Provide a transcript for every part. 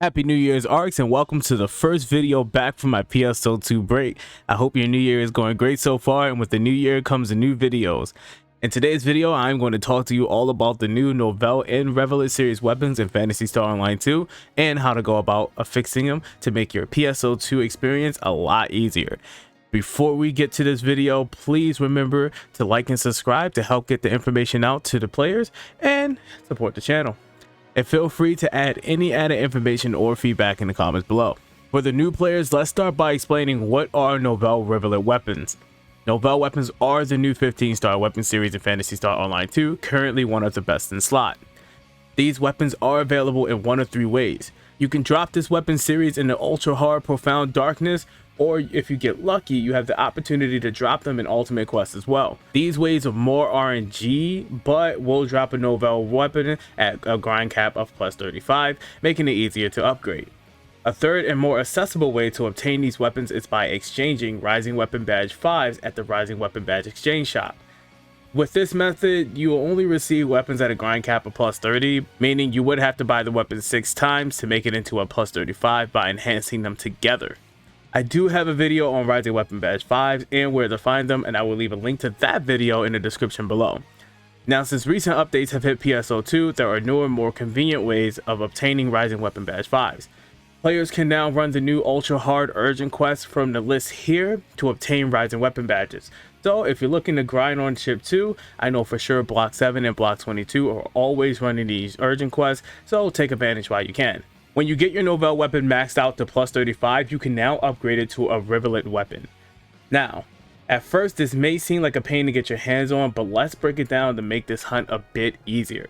Happy New Year's ARCs and welcome to the first video back from my PSO2 break. I hope your new year is going great so far, and with the new year comes the new videos. In today's video, I'm going to talk to you all about the new Novell and Rivalate series weapons in Phantasy Star Online 2 and how to go about affixing them to make your PSO2 experience a lot easier. Before we get to this video, please remember to like and subscribe to help get the information out to the players and support the channel. And feel free to add any added information or feedback in the comments below. For the new players, let's start by explaining what are Novell Rivalate weapons. Novell weapons are the new 15-star weapon series in Phantasy Star Online 2, currently one of the best in slot. These weapons are available in one of three ways. You can drop this weapon series in the ultra hard profound darkness, or if you get lucky, you have the opportunity to drop them in Ultimate Quest as well. These ways are more RNG, but will drop a Novell weapon at a grind cap of plus 35, making it easier to upgrade. A third and more accessible way to obtain these weapons is by exchanging Rising Weapon Badge 5s at the Rising Weapon Badge Exchange Shop. With this method, you will only receive weapons at a grind cap of plus 30, meaning you would have to buy the weapon 6 times to make it into a plus 35 by enhancing them together. I do have a video on Rising Weapon Badge 5s and where to find them, and I will leave a link to that video in the description below. Now, since recent updates have hit PSO2, there are newer, more convenient ways of obtaining Rising Weapon Badge 5s. Players can now run the new Ultra Hard Urgent Quest from the list here to obtain Rising Weapon Badges. So if you're looking to grind on Ship 2, I know for sure Block 7 and Block 22 are always running these Urgent Quests, so take advantage while you can. When you get your Novell weapon maxed out to plus 35, you can now upgrade it to a Rivalate weapon. Now, at first this may seem like a pain to get your hands on, but let's break it down to make this hunt a bit easier.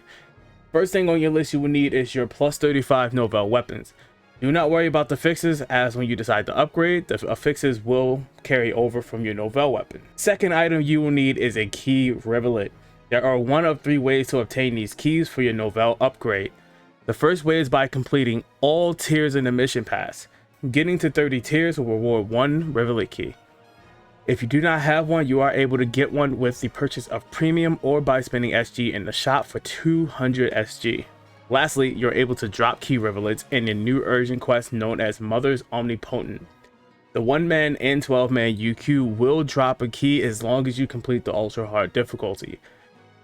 First thing on your list you will need is your plus 35 Novell weapons. Do not worry about the fixes, as when you decide to upgrade, the fixes will carry over from your Novell weapon. Second item you will need is a key Rivalate. There are one of three ways to obtain these keys for your Novell upgrade. The first way is by completing all tiers in the mission pass. Getting to 30 tiers will reward one Rivalate key. If you do not have one, you are able to get one with the purchase of premium or by spending SG in the shop for 200 SG. Lastly, you're able to drop key Rivalates in the new urgent quest known as Mother's Omnipotent. The 1-man and 12-man UQ will drop a key as long as you complete the ultra hard difficulty.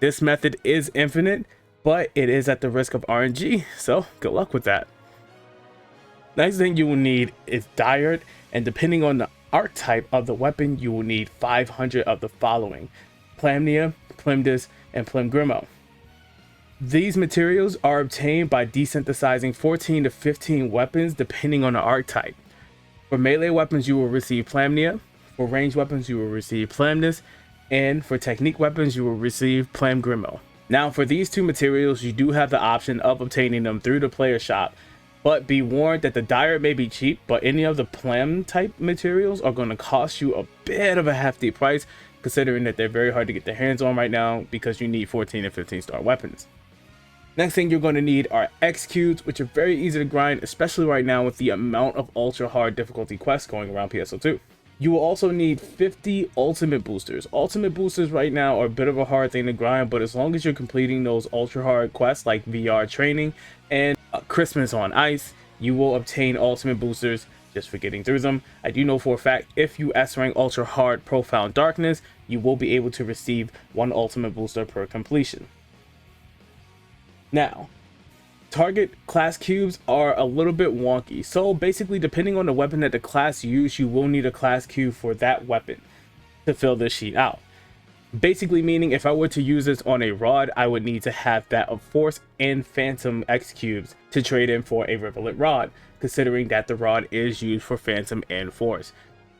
This method is infinite, but it is at the risk of RNG, so good luck with that. Next thing you will need is Diode, and depending on the archetype of the weapon, you will need 500 of the following: Plamnia, Plimdis, and Plimgrimo. These materials are obtained by desynthesizing 14 to 15 weapons depending on the archetype. For melee weapons you will receive Plamnia, for ranged weapons you will receive Plamdis, and for technique weapons you will receive Plimgrimo. Now, for these two materials, you do have the option of obtaining them through the player shop, but be warned that the Diode may be cheap, but any of the Plam type materials are going to cost you a bit of a hefty price, considering that they're very hard to get their hands on right now because you need 14 and 15 star weapons. Next thing you're going to need are X cubes, which are very easy to grind, especially right now with the amount of ultra hard difficulty quests going around PSO2. You will also need 50 ultimate boosters. Ultimate boosters right now are a bit of a hard thing to grind, but as long as you're completing those ultra hard quests like VR training and Christmas on Ice, you will obtain ultimate boosters just for getting through them. I do know for a fact if you S rank ultra hard profound darkness, you will be able to receive one ultimate booster per completion. Now, target class cubes are a little bit wonky, so basically depending on the weapon that the class use, you will need a class cube for that weapon to fill this sheet out. Basically meaning if I were to use this on a rod, I would need to have that of Force and Phantom X cubes to trade in for a Rivalate rod, considering that the rod is used for Phantom and Force.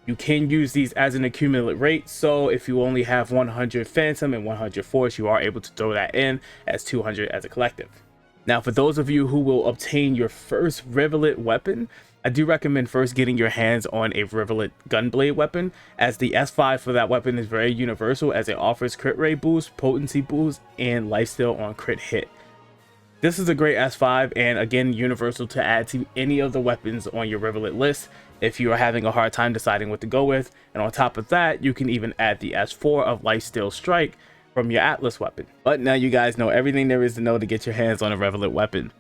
You can use these as an accumulate rate, so if you only have 100 Phantom and 100 Force, you are able to throw that in as 200 as a collective. Now, for those of you who will obtain your first Rivalate weapon, I do recommend first getting your hands on a Rivalate Gunblade weapon, as the S5 for that weapon is very universal, as it offers crit rate boost, potency boost, and lifesteal on crit hit. This is a great S5, and again, universal to add to any of the weapons on your Rivalate list if you are having a hard time deciding what to go with. And on top of that, you can even add the S4 of Lifesteal Strike from your Atlas weapon. But now you guys know everything there is to know to get your hands on a Rivalate weapon.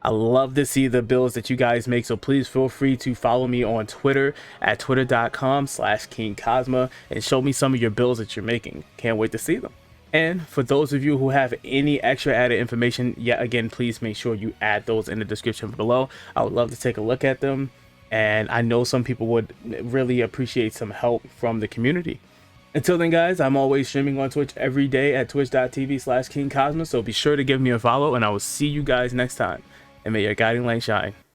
I love to see the builds that you guys make, so please feel free to follow me on Twitter at twitter.com/KingCosma and show me some of your builds that you're making. Can't wait to see them. And for those of you who have any extra added information, yet again, please make sure you add those in the description below. I would love to take a look at them, and I know some people would really appreciate some help from the community. Until then, guys, I'm always streaming on Twitch every day at twitch.tv/KingCosma, so be sure to give me a follow, and I will see you guys next time. And may your guiding light shine.